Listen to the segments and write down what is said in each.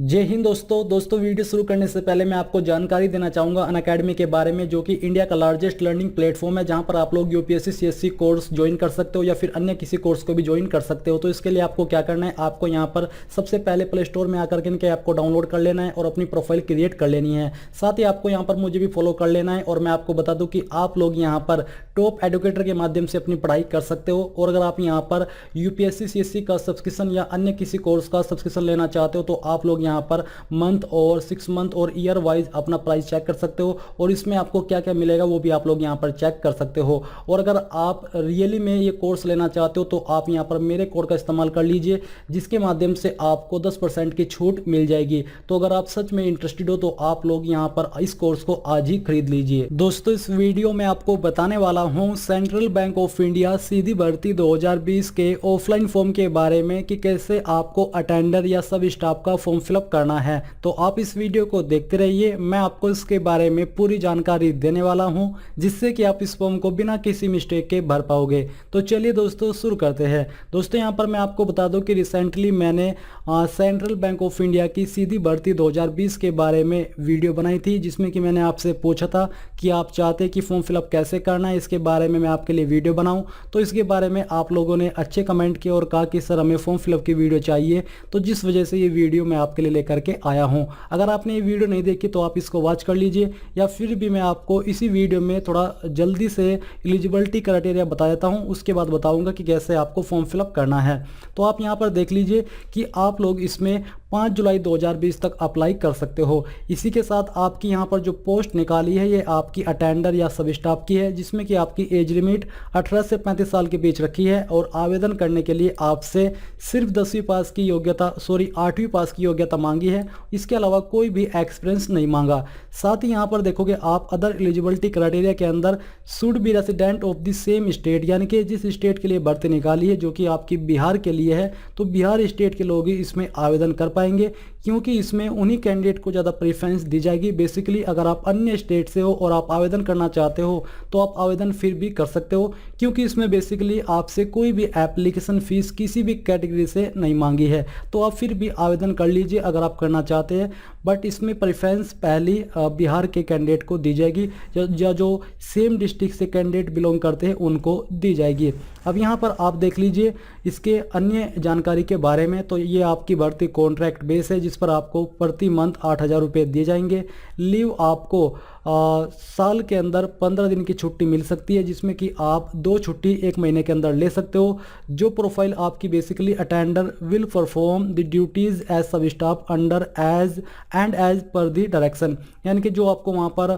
जय हिंद दोस्तों वीडियो शुरू करने से पहले मैं आपको जानकारी देना चाहूँगा अनअकैडमी के बारे में, जो कि इंडिया का लार्जेस्ट लर्निंग प्लेटफॉर्म है, जहां पर आप लोग यूपीएससी सीएससी कोर्स ज्वाइन कर सकते हो या फिर अन्य किसी कोर्स को भी ज्वाइन कर सकते हो। तो इसके लिए आपको क्या करना है, आपको यहां पर सबसे पहले प्ले स्टोर में आकर के इनके ऐप को डाउनलोड कर लेना है और अपनी प्रोफाइल क्रिएट कर लेनी है। साथ ही आपको यहाँ पर मुझे भी फॉलो कर लेना है। और मैं आपको बता दूँ कि आप लोग यहाँ पर टॉप एडुकेटर के माध्यम से अपनी पढ़ाई कर सकते हो। और अगर आप यहाँ पर यूपीएससी सीएससी का सब्सक्रिप्शन या अन्य किसी कोर्स का सब्सक्रिप्शन लेना चाहते हो तो आप लोग यहाँ पर मंथ और 6 मंथ और ईयर वाइज अपना प्राइस चेक कर सकते हो और इसमें आपको क्या क्या मिलेगा वो भी आप लोग यहाँ पर चेक कर सकते हो। और अगर आप रियली में ये कोर्स लेना चाहते हो तो आप यहाँ पर मेरे कोड का इस्तेमाल कर लीजिए, जिसके माध्यम से आपको 10% की छूट मिल जाएगी। तो अगर आप सच में इंटरेस्टेड हो तो आप लोग यहाँ पर इस कोर्स को आज ही खरीद लीजिए। दोस्तों इस वीडियो में आपको बताने वाला हूँ सेंट्रल बैंक ऑफ इंडिया सीधी भर्ती 2020 के ऑफलाइन फॉर्म के बारे में कि कैसे आपको अटेंडर या सब स्टाफ का फॉर्म फिलअप करना है। तो आप इस वीडियो को देखते रहिए, मैं आपको इसके बारे में पूरी जानकारी देने वाला हूं, जिससे कि आप इस फॉर्म को बिना किसी मिस्टेक के भर पाओगे। तो चलिए दोस्तों शुरू करते हैं। दोस्तों यहां पर मैं आपको बता दूं कि रिसेंटली मैंने सेंट्रल बैंक ऑफ इंडिया की सीधी भर्ती 2020 के बारे में वीडियो बनाई थी, जिसमें कि मैंने आपसे पूछा था कि आप चाहते हैं कि फॉर्म फिलअप कैसे करना है, इसके बारे में मैं आपके लिए वीडियो बनाऊं। तो इसके बारे में आप लोगों ने अच्छे कमेंट किए और कहा कि सर हमें फॉर्म फिलअप की वीडियो चाहिए, तो जिस वजह से ये वीडियो मैं आपके लिए लेकर के आया हूं। अगर आपने ये वीडियो नहीं देखी तो आप इसको वॉच कर लीजिए, या फिर भी मैं आपको इसी वीडियो में थोड़ा जल्दी से एलिजिबिलिटी क्राइटेरिया बता देता हूं, उसके बाद बताऊंगा कि कैसे आपको फॉर्म फिलअप करना है। तो आप यहां पर देख लीजिए कि आप लोग इसमें 5 जुलाई 2020 तक अप्लाई कर सकते हो। इसी के साथ आपकी यहाँ पर जो पोस्ट निकाली है ये आपकी अटेंडर या सब स्टाफ की है, जिसमें कि आपकी एज लिमिट 18 से 35 साल के बीच रखी है। और आवेदन करने के लिए आपसे सिर्फ 10वीं पास की योग्यता 8वीं पास की योग्यता मांगी है, इसके अलावा कोई भी एक्सपीरियंस नहीं मांगा। साथ ही यहाँ पर देखोगे आप अदर एलिजिबिलिटी क्राइटेरिया के अंदर should be resident of the same state, यानी कि जिस स्टेट के लिए भर्ती निकाली है जो कि आपकी बिहार के लिए है, तो बिहार स्टेट के लोग ही इसमें आवेदन कर पाएंगे, क्योंकि इसमें उन्हीं कैंडिडेट को ज़्यादा प्रेफरेंस दी जाएगी। बेसिकली अगर आप अन्य स्टेट से हो और आप आवेदन करना चाहते हो तो आप आवेदन फिर भी कर सकते हो, क्योंकि इसमें बेसिकली आपसे कोई भी एप्लीकेशन फीस किसी भी कैटेगरी से नहीं मांगी है। तो आप फिर भी आवेदन कर लीजिए अगर आप करना चाहते हैं, बट इसमें प्रेफरेंस पहली बिहार के कैंडिडेट को दी जाएगी या जो सेम डिस्ट्रिक्ट से कैंडिडेट बिलोंग करते हैं उनको दी जाएगी। अब यहाँ पर आप देख लीजिए इसके अन्य जानकारी के बारे में। तो ये आपकी भर्ती कॉन्ट्रैक्ट बेस है, जिस पर आपको प्रति मंथ 8,000 रुपये दिए जाएंगे। लीव आपको साल के अंदर 15 दिन की छुट्टी मिल सकती है, जिसमें कि आप 2 छुट्टी 1 महीने के अंदर ले सकते हो। जो प्रोफाइल आपकी basically attender will perform the duties as sub staff under as per the direction, यानी कि जो आपको वहाँ पर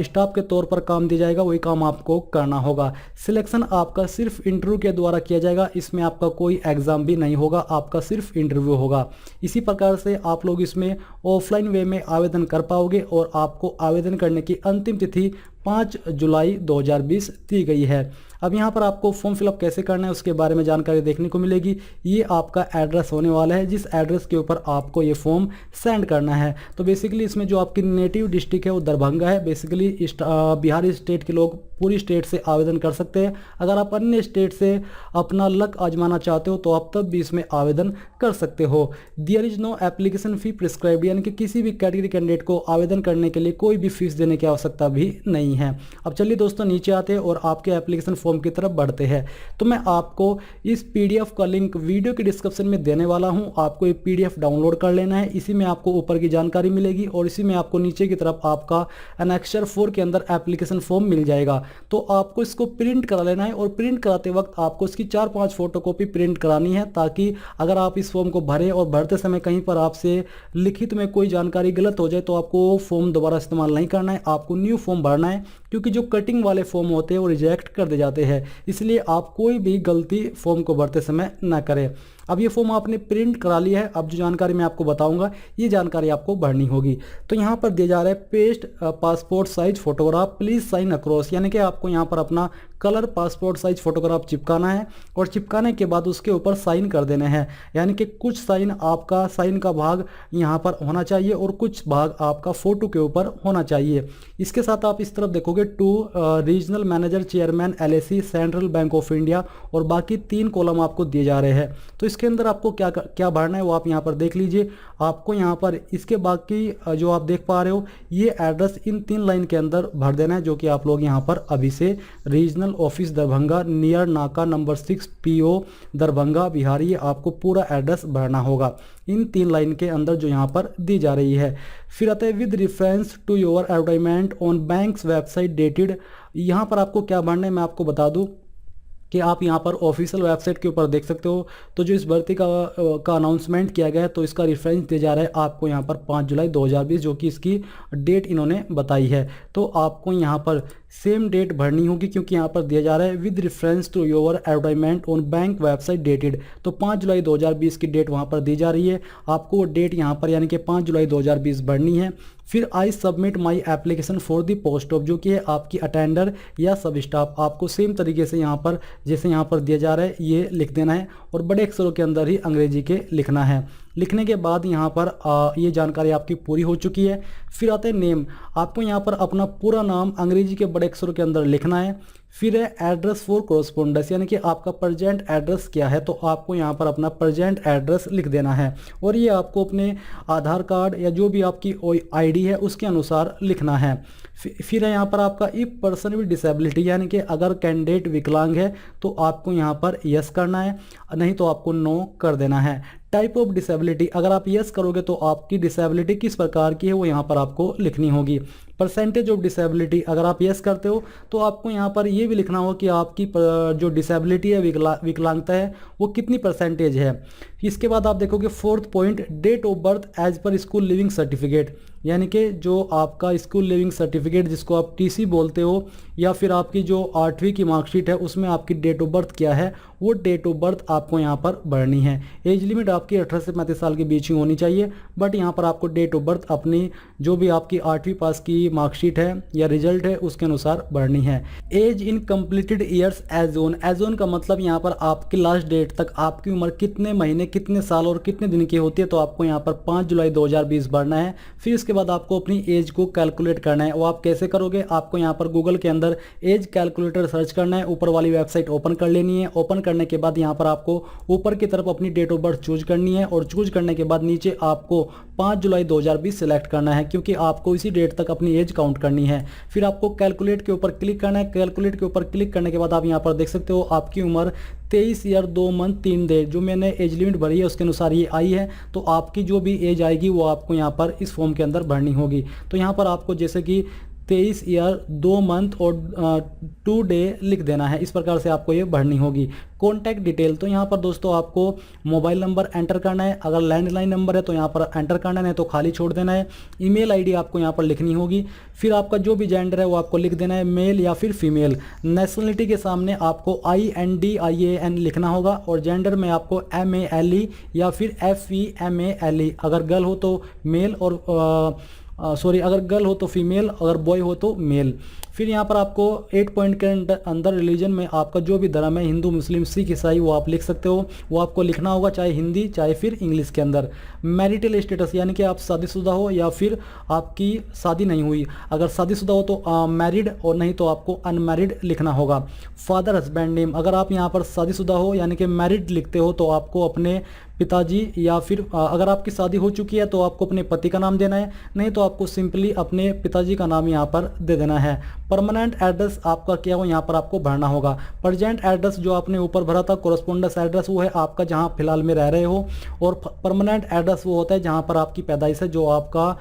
स्टाफ के तौर पर काम दिया जाएगा वही काम आपको करना होगा। सिलेक्शन आपका सिर्फ इंटरव्यू के द्वारा किया जाएगा, इसमें आपका कोई एग्जाम भी नहीं होगा, आपका सिर्फ इंटरव्यू होगा। इसी प्रकार से आप लोग इसमें ऑफलाइन वे में आवेदन कर पाओगे और आपको आवेदन करने की अंतिम तिथि 5 जुलाई 2020 दी गई है। अब यहाँ पर आपको फॉर्म फिलअप कैसे करना है उसके बारे में जानकारी देखने को मिलेगी। ये आपका एड्रेस होने वाला है, जिस एड्रेस के ऊपर आपको ये फॉर्म सेंड करना है। तो बेसिकली इसमें जो आपकी नेटिव डिस्ट्रिक्ट है वो दरभंगा है। बेसिकली बिहार स्टेट के लोग पूरी स्टेट से आवेदन कर सकते हैं। अगर आप अन्य स्टेट से अपना लक आजमाना चाहते हो तो आप तब भी इसमें आवेदन कर सकते हो। There is no application fee prescribed, यानी कि किसी भी कैटेगरी कैंडिडेट को आवेदन करने के लिए कोई भी फीस देने की आवश्यकता भी नहीं है। अब चलिए दोस्तों नीचे आते हैं और आपके एप्लीकेशन फॉर्म की तरफ बढ़ते हैं। तो मैं आपको इस पीडीएफ का लिंक वीडियो के डिस्क्रिप्शन में देने वाला हूं, आपको ये पीडीएफ डाउनलोड कर लेना है। इसी में आपको ऊपर की जानकारी मिलेगी और इसी में आपको नीचे की तरफ आपका एनेक्सर 4 के अंदर एप्लीकेशन फॉर्म मिल जाएगा। तो आपको इसको प्रिंट करा लेना है और प्रिंट कराते वक्त आपको इसकी 4-5 फोटोकॉपी प्रिंट करानी है, ताकि अगर आप इस फॉर्म को भरें और भरते समय कहीं पर आपसे लिखित में कोई जानकारी गलत हो जाए तो आपको फॉर्म दोबारा इस्तेमाल नहीं करना है, आपको न्यू फॉर्म भरना है, क्योंकि जो कटिंग वाले फॉर्म होते हैं वो रिजेक्ट कर दिए जाते हैं। इसलिए आप कोई भी गलती फॉर्म को भरते समय ना करें। अब ये फॉर्म आपने प्रिंट करा लिया है, अब जो जानकारी मैं आपको बताऊंगा ये जानकारी आपको भरनी होगी। तो यहाँ पर दिया जा रहा है paste passport size photograph please sign across, यानी कि आपको यहाँ पर अपना कलर पासपोर्ट साइज फोटोग्राफ चिपकाना है और चिपकाने के बाद उसके ऊपर साइन कर देने हैं। यानी कि कुछ साइन आपका साइन का भाग यहाँ पर होना चाहिए और कुछ भाग आपका फोटो के ऊपर होना चाहिए। इसके साथ आप इस तरफ देखोगे to regional manager chairman LIC central bank of India, और बाकी 3 कॉलम आपको दिए जा रहे हैं। तो इसके अंदर आपको क्या क्या भरना है वो आप यहाँ पर देख लीजिए। आपको यहाँ पर इसके बाकी जो आप देख पा रहे हो ये एड्रेस इन 3 लाइन के अंदर भर देना है, जो कि आप लोग यहाँ पर अभी से रीजनल ऑफिस दरभंगा नियर नाका नंबर 6 PO दरभंगा बिहार, ये आपको पूरा एड्रेस भरना होगा इन 3 लाइन के अंदर जो यहाँ पर दी जा रही है। फिर आता है with reference to your advertisement on bank's website dated. यहाँ पर आपको क्या भरना है मैं आपको बता दूँ कि आप यहाँ पर ऑफिशियल वेबसाइट के ऊपर देख सकते हो। तो जो इस भर्ती का अनाउंसमेंट किया गया है तो इसका रेफरेंस दिया जा रहा है आपको यहाँ पर 5 जुलाई 2020, जो कि इसकी डेट इन्होंने बताई है। तो आपको यहाँ पर सेम डेट भरनी होगी, क्योंकि यहाँ पर दिया जा रहा है with reference to your advertisement on bank website dated. तो 5 जुलाई 2020 की डेट वहाँ पर दी जा रही है, आपको वो डेट यहाँ पर यानी कि 5 जुलाई 2020 भरनी है। फिर I submit my application for the post of, जो कि है आपकी अटेंडर या सब स्टाफ। आपको सेम तरीके से यहाँ पर जैसे यहाँ पर दिया जा रहा है ये लिख देना है और बड़े अक्षरों के अंदर ही अंग्रेजी के लिखना है। लिखने के बाद यहाँ पर ये जानकारी आपकी पूरी हो चुकी है। फिर आता है नेम, आपको यहाँ पर अपना पूरा नाम अंग्रेजी के बड़े अक्षरों के अंदर लिखना है। फिर है एड्रेस फॉर कोरस्पोंडेंस, यानी कि आपका प्रेजेंट एड्रेस क्या है, तो आपको यहाँ पर अपना प्रेजेंट एड्रेस लिख देना है और ये आपको अपने आधार कार्ड या जो भी आपकी ID है उसके अनुसार लिखना है। फिर है यहाँ पर आपका इफ पर्सन विद डिसेबिलिटी, यानी कि अगर कैंडिडेट विकलांग है तो आपको यहाँ पर यस करना है, नहीं तो आपको नो कर देना है। टाइप ऑफ डिसेबिलिटी, अगर आप यस करोगे तो आपकी डिसेबिलिटी किस प्रकार की है वो यहाँ पर आपको लिखनी होगी। परसेंटेज ऑफ डिसेबिलिटी, अगर आप यस करते हो तो आपको यहाँ पर ये भी लिखना हो कि आपकी जो डिसेबिलिटी है विकलांगता है वो कितनी परसेंटेज है। इसके बाद आप देखोगे 4th point date of birth age पर स्कूल लिविंग सर्टिफिकेट, यानी कि जो आपका स्कूल लिविंग सर्टिफिकेट जिसको आप TC बोलते हो या फिर आपकी जो 8वीं की मार्कशीट है उसमें आपकी डेट ऑफ बर्थ क्या है वो डेट ऑफ बर्थ आपको यहाँ पर भरनी है। एज लिमिट आपकी 18 से 35 साल के बीच ही होनी चाहिए, बट यहाँ पर आपको डेट ऑफ बर्थ अपनी जो भी आपकी 8वीं पास की मार्कशीट है या रिजल्ट है उसके अनुसार भरनी है। Age in completed years age on का मतलब यहाँ पर आपकी लास्ट डेट तक आपकी उम्र कितने महीने कितने साल और कितने दिन की होती है, तो आपको यहाँ पर 5 जुलाई 2020 भरना है। फिर इसके बाद आपको अपनी एज को कैलकुलेट करना है। वो आप कैसे करोगे, आपको यहाँ पर गूगल के अंदर एज कैलकुलेटर सर्च करना है, ऊपर वाली वेबसाइट ओपन कर लेनी है। ओपन करने के बाद यहाँ पर आपको ऊपर की तरफ अपनी डेट ऑफ बर्थ चूज करनी है और चूज करने के बाद नीचे आपको 5 जुलाई 2020 सिलेक्ट करना है, क्योंकि आपको इसी डेट तक अपनी एज काउंट करनी है। फिर आपको कैलकुलेट के ऊपर क्लिक करना है। कैलकुलेट के ऊपर क्लिक करने के बाद आप यहाँ पर देख सकते हो आपकी उम्र 23 ईयर 2 मंथ 3 डे, जो मैंने एज लिमिट भरी है उसके अनुसार ये आई है। तो आपकी जो भी एज आएगी वो आपको यहाँ पर इस फॉर्म के अंदर भरनी होगी। तो यहाँ पर आपको जैसे कि 23 ईयर 2 मंथ और 2 डे लिख देना है, इस प्रकार से आपको ये भरनी होगी। कॉन्टैक्ट डिटेल, तो यहाँ पर दोस्तों आपको मोबाइल नंबर एंटर करना है, अगर लैंडलाइन नंबर है तो यहाँ पर एंटर करना है, तो खाली छोड़ देना है। ईमेल आईडी आपको यहाँ पर लिखनी होगी। फिर आपका जो भी जेंडर है वो आपको लिख देना है, मेल या फिर फीमेल। नेशनलिटी के सामने आपको INDIAN लिखना होगा और जेंडर में आपको MALE या फिर FEMALE। अगर गर्ल हो तो मेल और अगर गर्ल हो तो फीमेल, अगर बॉय हो तो मेल। फिर यहाँ पर आपको 8 पॉइंट के अंदर रिलीजन में आपका जो भी धर्म है, हिंदू मुस्लिम सिख ईसाई, वो आप लिख सकते हो। वो आपको लिखना होगा चाहे हिंदी चाहे फिर इंग्लिश के अंदर। मैरिटल स्टेटस, यानी कि आप शादीशुदा हो या फिर आपकी शादी नहीं हुई। अगर शादीशुदा हो तो मैरिड और नहीं तो आपको अनमैरिड लिखना होगा। फादर हस्बैंड नेम, अगर आप यहाँ पर शादीशुदा हो यानी कि मैरिड लिखते हो तो आपको अपने पिताजी या फिर अगर आपकी शादी हो चुकी है तो आपको अपने पति का नाम देना है, नहीं तो आपको सिंपली अपने पिताजी का नाम यहाँ पर दे देना है। परमानेंट एड्रेस आपका क्या हो यहाँ पर आपको भरना होगा। प्रेजेंट एड्रेस जो आपने ऊपर भरा था कोरस्पोंडेंस एड्रेस वो है आपका जहाँ फिलहाल में रह रहे हो, और परमानेंट एड्रेस वो होता है जहाँ पर आपकी पैदाइश है, जो आपका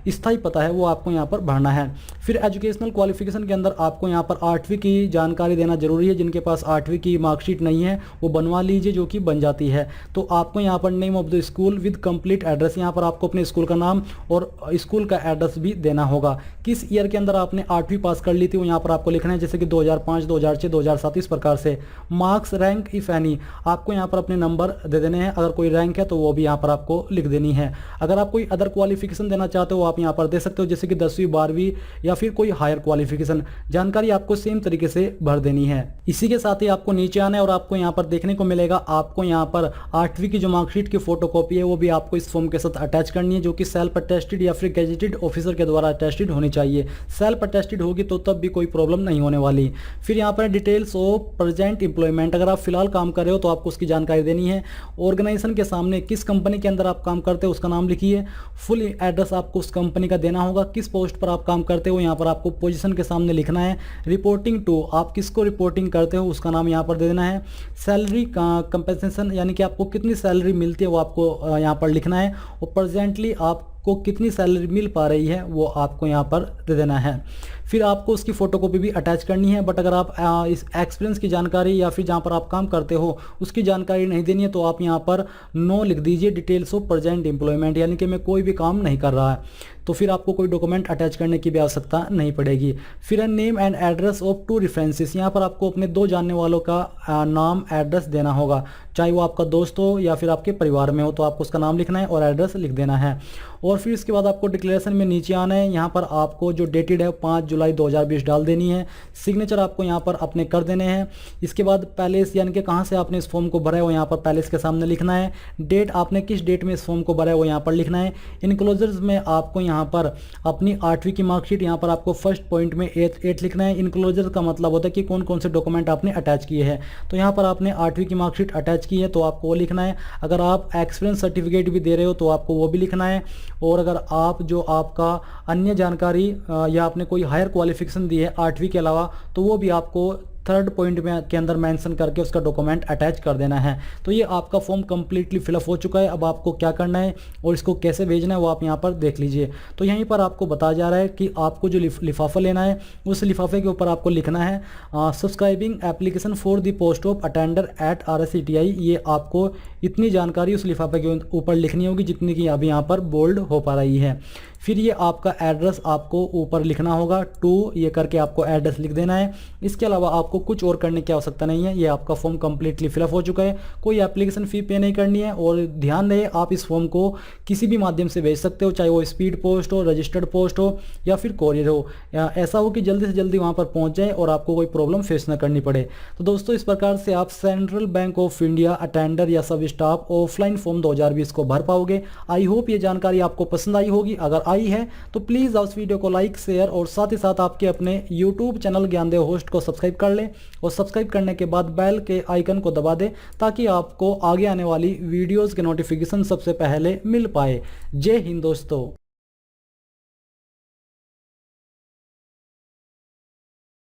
स्थायी पता है वो आपको यहाँ पर भरना है। फिर एजुकेशनल क्वालिफिकेशन के अंदर आपको यहाँ पर 8वीं की जानकारी देना जरूरी है। जिनके पास 8वीं की मार्कशीट नहीं है वो बनवा लीजिए, जो कि बन जाती है। तो आपको यहाँ पर name of the school with complete address, यहाँ पर आपको अपने स्कूल का नाम और स्कूल का एड्रेस भी देना होगा। किस ईयर के अंदर आपने 8वीं पास कर ली थी वो यहाँ पर आपको लिखना है, जैसे कि 2005, 2006, 2007 इस प्रकार से। मार्क्स, रैंक इफ एनी, आपको यहाँ पर अपने नंबर दे देने हैं। अगर कोई रैंक है तो वो भी यहाँ पर आपको लिख देनी है। अगर आप कोई अदर क्वालिफिकेशन देना चाहते हो आप यहाँ पर दे सकते हो, जैसे कि 10वीं 12वीं या फिर कोई हायर क्वालिफिकेशन। जानकारी आपको सेम तरीके से भर देनी है। इसी के साथ ही आपको नीचे आना है और आपको यहाँ पर देखने को मिलेगा आपको यहाँ पर 8वीं की जो मार्कशीट की फोटोकॉपी है वो भी आपको इस फॉर्म के साथ अटैच करनी है, जो कि सेल्फ अटेस्टेड या फिर गेजेटेड ऑफिसर के द्वारा अटेस्टेड होनी चाहिए। सेल्फ अटेस्टेड होगी तो तब भी कोई प्रॉब्लम नहीं होने वाली। फिर यहाँ पर डिटेल्स ऑफ प्रेजेंट एम्प्लॉयमेंट, अगर आप फिलहाल काम कर रहे हो तो आपको उसकी जानकारी देनी है। ऑर्गेनाइजेशन के सामने किस कंपनी के अंदर आप काम करते हो उसका नाम लिखिए। फुल एड्रेस आपको उस कंपनी का देना होगा। किस पोस्ट पर आप काम करते हो यहाँ पर आपको पोजीशन के सामने लिखना है। रिपोर्टिंग टू, आप किसको रिपोर्टिंग करते हो उसका नाम यहाँ पर दे देना है। सैलरी कंपेंसेशन, यानी कि आपको कितनी सैलरी मिलती है वो आपको यहाँ पर लिखना है। और प्रेजेंटली आपको कितनी सैलरी मिल पा रही है वो आपको यहाँ पर दे देना है। फिर आपको उसकी फ़ोटोकॉपी भी अटैच करनी है। बट अगर आप इस एक्सपीरियंस की जानकारी या फिर जहाँ पर आप काम करते हो उसकी जानकारी नहीं देनी है तो आप यहाँ पर नो लिख दीजिए, डिटेल्स ऑफ प्रेजेंट एम्प्लॉयमेंट, यानी कि मैं कोई भी काम नहीं कर रहा है। तो फिर आपको कोई डॉक्यूमेंट अटैच करने की भी आवश्यकता नहीं पड़ेगी। फिर name and address of 2 references, यहाँ पर आपको अपने 2 जानने वालों का नाम एड्रेस देना होगा, चाहे वो आपका दोस्त हो या फिर आपके परिवार में हो, तो आपको उसका नाम लिखना है और एड्रेस लिख देना है। और फिर इसके बाद आपको डिक्लेरेशन में नीचे आना है। यहाँ पर आपको जो डेटेड है 5 जुलाई 2020 डाल देनी है। सिग्नेचर आपको यहाँ पर अपने कर देने हैं। इसके बाद पैलेस, यानी कि कहाँ से आपने इस फॉर्म को भरा है वो यहाँ पर पैलेस के सामने लिखना है। डेट, आपने किस डेट में इस फॉर्म को भरा है वो यहाँ पर लिखना है। इनक्लोजर्स में आपको यहाँ पर अपनी 8वीं की मार्कशीट, यहाँ पर आपको फर्स्ट पॉइंट में 8 लिखना है। इनक्लोजर का मतलब होता है कि कौन कौन से डॉक्यूमेंट आपने अटैच किए हैं। तो यहाँ पर आपने 8वीं की मार्कशीट अटैच की है तो आपको वो लिखना है। अगर आप एक्सपीरियंस सर्टिफिकेट भी दे रहे हो तो आपको वो भी लिखना है। और अगर आप जो आपका अन्य जानकारी या आपने कोई हायर क्वालिफिकेशन दी है 8वीं के अलावा तो वो भी आपको 3rd पॉइंट में के अंदर मेंशन करके उसका डॉक्यूमेंट अटैच कर देना है। तो ये आपका फॉर्म कंप्लीटली फिलअप हो चुका है। अब आपको क्या करना है और इसको कैसे भेजना है वो आप यहाँ पर देख लीजिए। तो यहीं पर आपको बताया जा रहा है कि आपको जो लिफाफा लेना है उस लिफाफे के ऊपर आपको लिखना है subscribing application for the post of attender at RSCTI। ये आपको इतनी जानकारी उस लिफाफे के ऊपर लिखनी होगी जितनी कि अभी यहाँ पर बोल्ड हो पा रही है। फिर ये आपका एड्रेस आपको ऊपर लिखना होगा, 2 ये करके आपको एड्रेस लिख देना है। इसके अलावा आपको कुछ और करने की आवश्यकता नहीं है। ये आपका फॉर्म कंप्लीटली फिलअप हो चुका है। कोई एप्लीकेशन फ़ी पे नहीं करनी है। और ध्यान रहे आप इस फॉर्म को किसी भी माध्यम से भेज सकते हो, चाहे वो स्पीड पोस्ट हो, रजिस्टर्ड पोस्ट हो या फिर कोरियर हो, या ऐसा हो कि जल्दी से जल्दी वहाँ पर पहुँच जाए और आपको कोई प्रॉब्लम फेस न करनी पड़े। तो दोस्तों इस प्रकार से आप central bank of India attender या सब स्टाफ ऑफलाइन फॉर्म 2020 को भर पाओगे। आई होप ये जानकारी आपको पसंद आई होगी। अगर आई है तो प्लीज़ उस वीडियो को लाइक, शेयर और साथ ही साथ आपके अपने यूट्यूब चैनल ज्ञानदेव होस्ट को सब्सक्राइब कर लें। और सब्सक्राइब करने के बाद बेल के आइकन को दबा दें ताकि आपको आगे आने वाली वीडियोज़ के नोटिफिकेशन सबसे पहले मिल पाए। जय हिंद दोस्तों।